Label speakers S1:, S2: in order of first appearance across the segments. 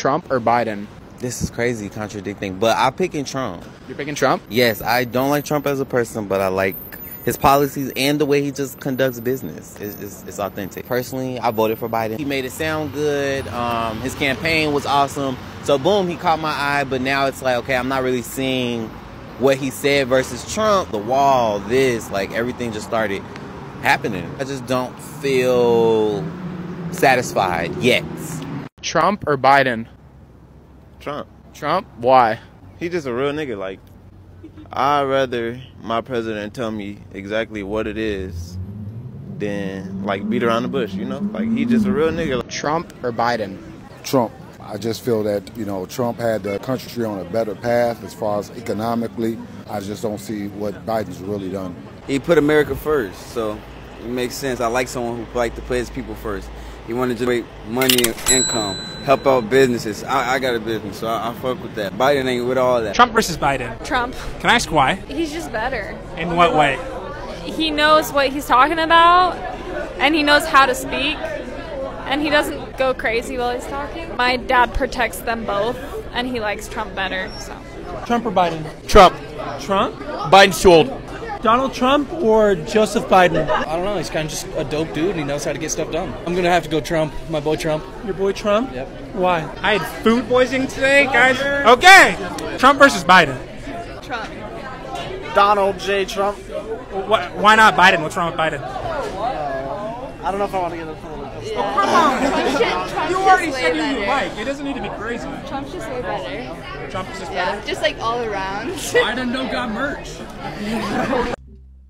S1: Trump or Biden?
S2: This is crazy, contradicting, but I'm picking Trump.
S1: You're picking Trump?
S2: Yes, I don't like Trump as a person, but I like his policies and the way he just conducts business. It's authentic. Personally, I voted for Biden. He made it sound good. His campaign was awesome. So boom, he caught my eye, but now it's like, okay, I'm not really seeing what he said versus Trump. The wall, this, like everything just started happening. I just don't feel satisfied yet.
S1: Trump or Biden?
S3: Trump.
S1: Trump? Why?
S3: He just a real nigga. Like, I'd rather my president tell me exactly what it is than, like, beat around the bush, you know? Like, he just a real nigga.
S1: Trump or Biden?
S4: Trump. I just feel that, you know, Trump had the country on a better path as far as economically. I just don't see what Biden's really done.
S5: He put America first, so it makes sense. I like someone who like to put his people first. He wanted to generate money and income, help out businesses. I got a business, so I fuck with that. Biden ain't with all that.
S6: Trump versus Biden.
S7: Trump.
S6: Can I ask why?
S7: He's just better.
S6: In what way?
S7: He knows what he's talking about, and he knows how to speak, and he doesn't go crazy while he's talking. My dad protects them both, and he likes Trump better, so.
S8: Trump or Biden?
S1: Trump.
S8: Trump?
S1: Biden's too old.
S8: Donald Trump or Joseph Biden?
S9: I don't know. He's kind of just a dope dude and he knows how to get stuff done. I'm going to have to go Trump. My boy Trump.
S8: Your boy Trump?
S9: Yep.
S8: Why?
S6: I had food poisoning today, guys. Okay. Trump versus Biden.
S7: Trump.
S10: Donald J. Trump.
S6: Why not Biden? What's wrong with Biden?
S10: I don't know if I want to get into political stuff.
S6: Oh, come on.
S7: Trump's
S6: You already
S7: just
S6: said
S7: way
S6: who you
S7: better.
S6: like. It doesn't need to be crazy.
S7: Trump's just way better.
S6: Trump is just
S7: Yeah,
S6: better.
S7: just like all around.
S9: Biden don't got merch.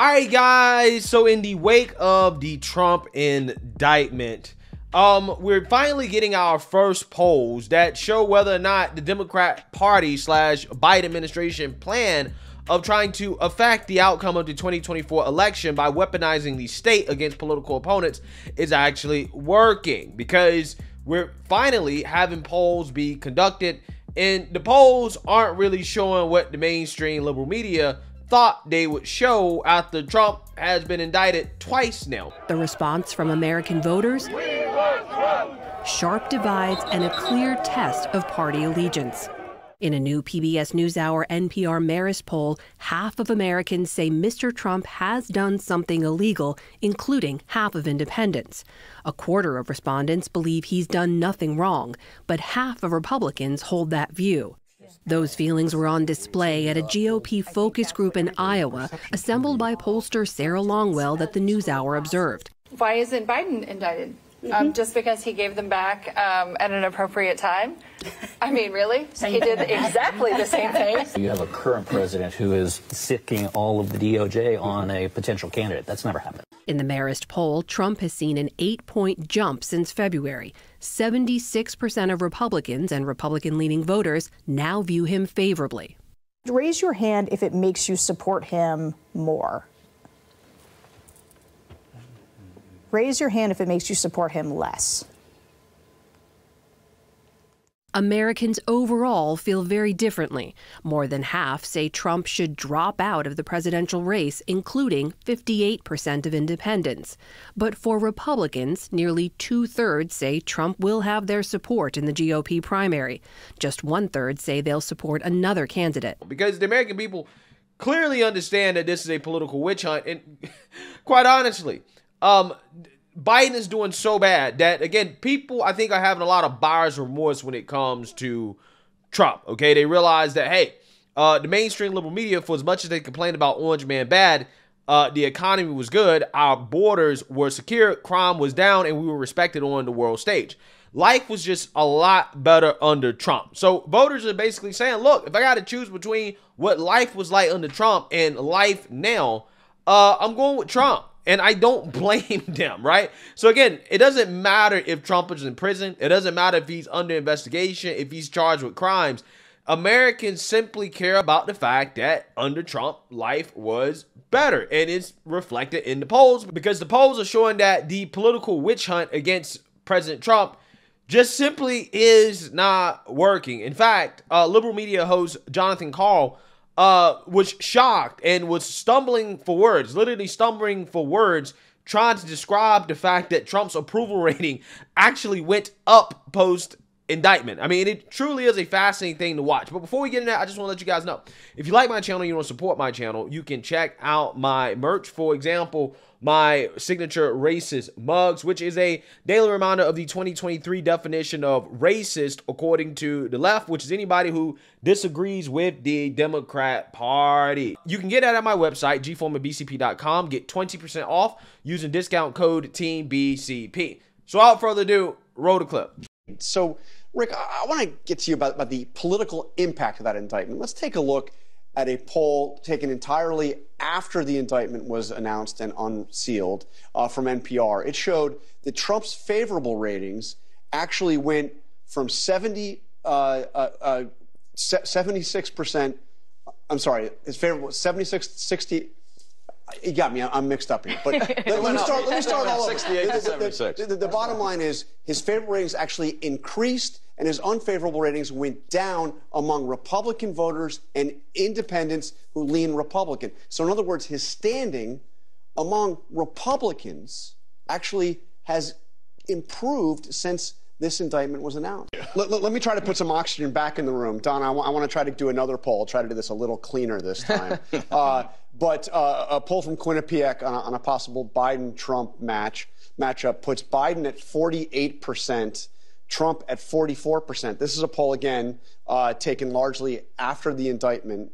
S11: Alright guys, so in the wake of the Trump indictment, we're finally getting our first polls that show whether or not the Democrat Party / Biden administration plan of trying to affect the outcome of the 2024 election by weaponizing the state against political opponents is actually working, because we're finally having polls be conducted, and the polls aren't really showing what the mainstream liberal media thought they would show after Trump has been indicted twice now.
S12: The response from American voters? Sharp divides and a clear test of party allegiance. In a new PBS NewsHour NPR Marist poll, half of Americans say Mr. Trump has done something illegal, including half of independents. A quarter of respondents believe he's done nothing wrong, but half of Republicans hold that view. Those feelings were on display at a GOP focus group in Iowa, assembled by pollster Sarah Longwell that the NewsHour observed.
S13: Why isn't Biden indicted? Just because he gave them back at an appropriate time? I mean, really? He did exactly the same thing.
S14: You have a current president who is sicking all of the DOJ on a potential candidate. That's never happened.
S12: In the Marist poll, Trump has seen an 8-point jump since February. 76% of Republicans and Republican-leaning voters now view him favorably.
S15: Raise your hand if it makes you support him more. Raise your hand if it makes you support him less.
S12: Americans overall feel very differently. More than half say Trump should drop out of the presidential race, including 58% of independents. But for Republicans, nearly 2/3 say Trump will have their support in the GOP primary. Just 1/3 say they'll support another candidate.
S11: Because the American people clearly understand that this is a political witch hunt, and quite honestly, Biden is doing so bad that, again, people, I think, are having a lot of buyer's remorse when it comes to Trump, okay? They realize that, hey, the mainstream liberal media, for as much as they complained about Orange Man bad, the economy was good, our borders were secure, crime was down, and we were respected on the world stage. Life was just a lot better under Trump. So voters are basically saying, look, if I got to choose between what life was like under Trump and life now, I'm going with Trump. And I don't blame them, right? So again, it doesn't matter if Trump is in prison. It doesn't matter if he's under investigation, if he's charged with crimes. Americans simply care about the fact that under Trump, life was better. And it's reflected in the polls, because the polls are showing that the political witch hunt against President Trump just simply is not working. In fact, liberal media host Jonathan Karl was shocked and was stumbling for words, literally stumbling for words, trying to describe the fact that Trump's approval rating actually went up post indictment. I mean, it truly is a fascinating thing to watch. But before we get into that, I just want to let you guys know, if you like my channel, you want to support my channel, you can check out my merch. For example, my signature racist mugs, which is a daily reminder of the 2023 definition of racist according to the left, which is anybody who disagrees with the Democrat Party. You can get that at my website, gforemanbcp.com. Get 20% off using discount code TEAMBCP. So without further ado, roll the clip.
S16: So, Rick, I want to get to you about the political impact of that indictment. Let's take a look at a poll taken entirely after the indictment was announced and unsealed from NPR. It showed that Trump's favorable ratings actually went from 76%. I'm sorry, his favorable 60. You got me. I'm mixed up here. But let me start all over.
S17: 68 to 76.
S16: The bottom line is his favorable ratings actually increased and his unfavorable ratings went down among Republican voters and independents who lean Republican. So in other words, his standing among Republicans actually has improved since this indictment was announced. Let me try to put some oxygen back in the room. Don, I want to try to do another poll. I'll try to do this a little cleaner this time. But a poll from Quinnipiac on a possible Biden-Trump matchup puts Biden at 48%, Trump at 44%. This is a poll, again, taken largely after the indictment.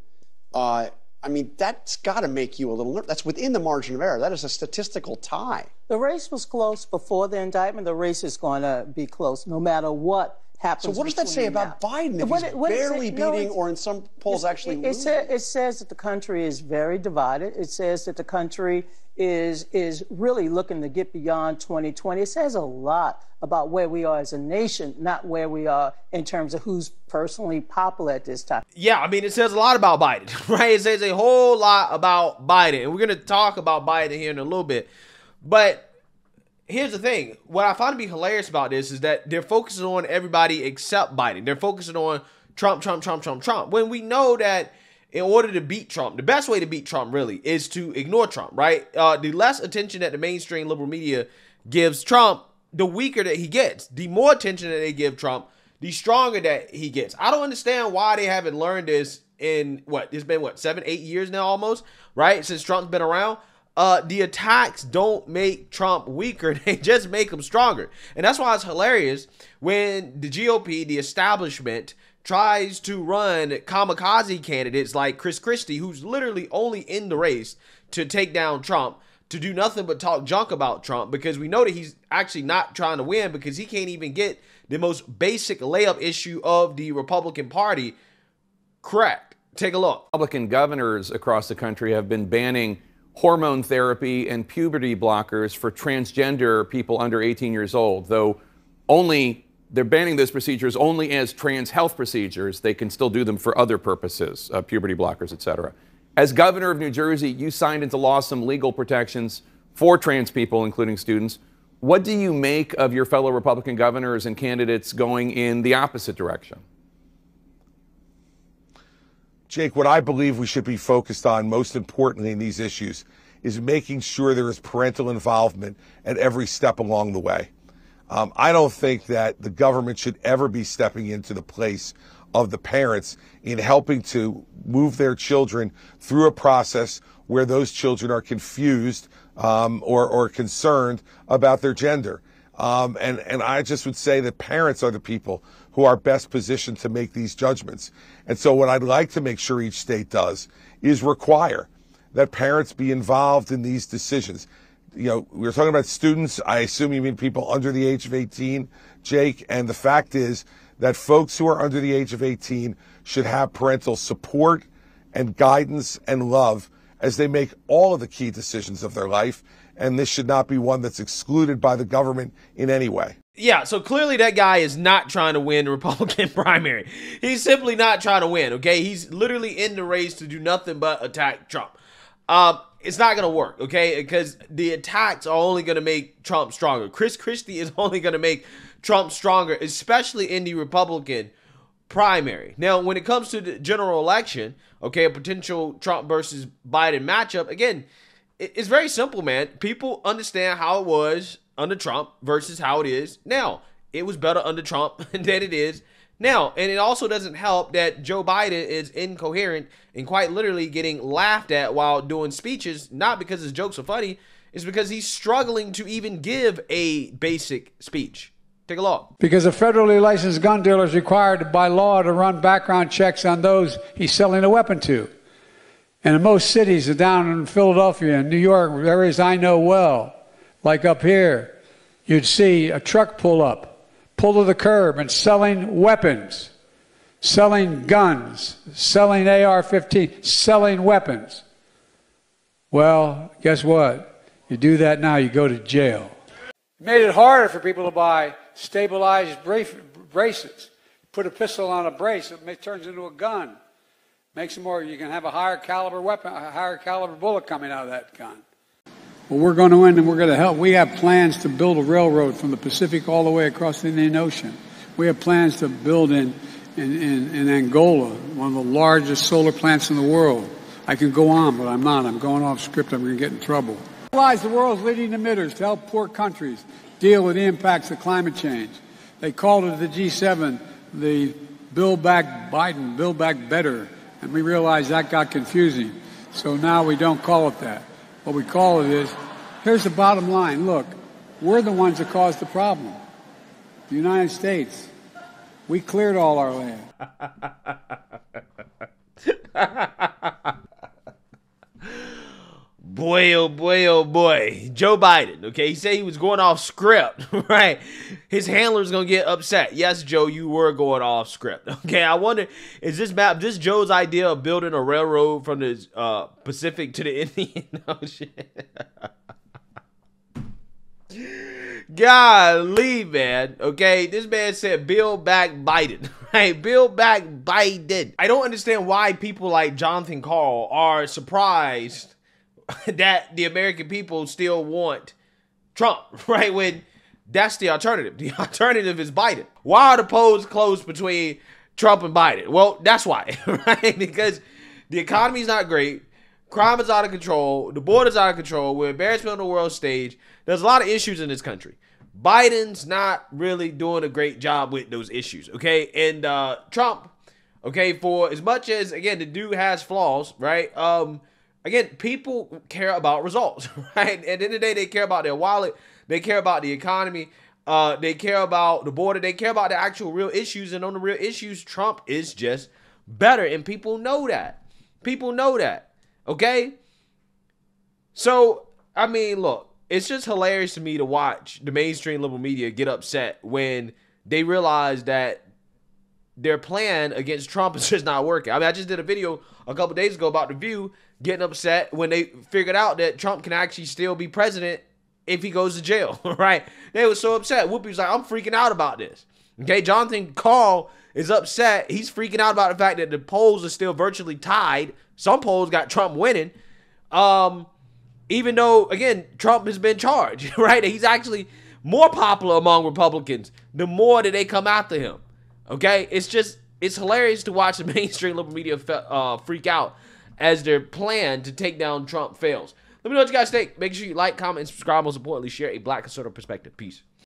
S16: I mean, that's got to make you a little nervous. That's within the margin of error. That is a statistical tie.
S18: The race was close before the indictment. The race is going to be close no matter what happens.
S16: So what does that say about Biden if he's barely beating or in some polls actually losing?
S18: It says that the country is very divided. It says that the country is really looking to get beyond 2020. It says a lot about where we are as a nation, not where we are in terms of who's personally popular at this time.
S11: Yeah, I mean, it says a lot about Biden, right? It says a whole lot about Biden. And we're going to talk about Biden here in a little bit. But here's the thing. What I find to be hilarious about this is that they're focusing on everybody except Biden. They're focusing on Trump, Trump, Trump, Trump, Trump. When we know that in order to beat Trump, the best way to beat Trump really is to ignore Trump, right? The less attention that the mainstream liberal media gives Trump, the weaker that he gets. The more attention that they give Trump, the stronger that he gets. I don't understand why they haven't learned this in, it's been 7, 8 years now almost, right? Since Trump's been around. The attacks don't make Trump weaker. They just make him stronger. And that's why it's hilarious when the GOP, the establishment, tries to run kamikaze candidates like Chris Christie, who's literally only in the race to take down Trump, to do nothing but talk junk about Trump, because we know that he's actually not trying to win because he can't even get the most basic layup issue of the Republican Party correct. Take a look.
S19: Republican governors across the country have been banning hormone therapy and puberty blockers for transgender people under 18 years old, though they're banning those procedures only as trans health procedures. They can still do them for other purposes, puberty blockers, etc. As governor of New Jersey, you signed into law some legal protections for trans people, including students. What do you make of your fellow Republican governors and candidates going in the opposite direction?
S20: Jake, what I believe we should be focused on most importantly in these issues is making sure there is parental involvement at every step along the way. I don't think that the government should ever be stepping into the place of the parents in helping to move their children through a process where those children are confused or concerned about their gender. And I just would say that parents are the people who are best positioned to make these judgments. And so what I'd like to make sure each state does is require that parents be involved in these decisions. You know, we're talking about students. I assume you mean people under the age of 18, Jake. And the fact is that folks who are under the age of 18 should have parental support and guidance and love as they make all of the key decisions of their life. And this should not be one that's excluded by the government in any way.
S11: Yeah, so clearly that guy is not trying to win the Republican primary. He's simply not trying to win, okay? He's literally in the race to do nothing but attack Trump. It's not going to work, okay? Because the attacks are only going to make Trump stronger. Chris Christie is only going to make Trump stronger, especially in the Republican primary. Now, when it comes to the general election, okay, a potential Trump versus Biden matchup, again, it's very simple, man. People understand how it was under Trump versus how it is now. it was better under Trump than it is now. And it also doesn't help that Joe Biden is incoherent and quite literally getting laughed at while doing speeches, not because his jokes are funny, it's because he's struggling to even give a basic speech. Take a look.
S17: Because a federally licensed gun dealer is required by law to run background checks on those he's selling a weapon to. And in most cities, down in Philadelphia and New York, areas I know well, like up here, you'd see a truck pull to the curb and selling weapons, selling guns, selling AR-15, selling weapons. Well, guess what? You do that now, you go to jail. Made it harder for people to buy stabilized bracelets. Put a pistol on a brace, it turns into a gun. Makes it more, you can have a higher caliber weapon, a higher caliber bullet coming out of that gun. Well, we're going to win and we're going to help. We have plans to build a railroad from the Pacific all the way across the Indian Ocean. We have plans to build in Angola, one of the largest solar plants in the world. I can go on, but I'm not. I'm going off script. I'm going to get in trouble. Mobilize the world's leading emitters to help poor countries deal with the impacts of climate change. They called it the G7, the Build Back Biden, Build Back Better. And we realized that got confusing. So now we don't call it that. What we call it is, here's the bottom line. Look, we're the ones that caused the problem. The United States. We cleared all our land.
S11: Boy, oh boy, oh boy. Joe Biden, okay? He said he was going off script, right? His handler's going to get upset. Yes, Joe, you were going off script, okay? I wonder, is this Joe's idea of building a railroad from the Pacific to the Indian Ocean? Golly, man, okay? This man said, build back Biden, right? Build back Biden. I don't understand why people like Jonathan Karl are surprised that the American people still want Trump, right? When that's the alternative. The alternative is Biden. Why are the polls close between Trump and Biden? Well, that's why, right? Because the economy is not great. Crime is out of control. The border's out of control. We're embarrassment on the world stage. There's a lot of issues in this country. Biden's not really doing a great job with those issues, okay? And Trump, okay, for as much as, again, the dude has flaws, right? Again, people care about results, right? At the end of the day, they care about their wallet. They care about the economy. They care about the border. They care about the actual real issues. And on the real issues, Trump is just better. And people know that. People know that, okay? So, I mean, look, it's just hilarious to me to watch the mainstream liberal media get upset when they realize that their plan against Trump is just not working. I mean, I just did a video a couple days ago about The View getting upset when they figured out that Trump can actually still be president if he goes to jail, right? They were so upset. Whoopi was like, I'm freaking out about this. Okay, Jonathan Karl is upset. He's freaking out about the fact that the polls are still virtually tied. Some polls got Trump winning. Even though, again, Trump has been charged, right? He's actually more popular among Republicans the more that they come after him. Okay, it's hilarious to watch the mainstream liberal media freak out as their plan to take down Trump fails. Let me know what you guys think. Make sure you like, comment, and subscribe. Most importantly, share a black conservative perspective. Peace.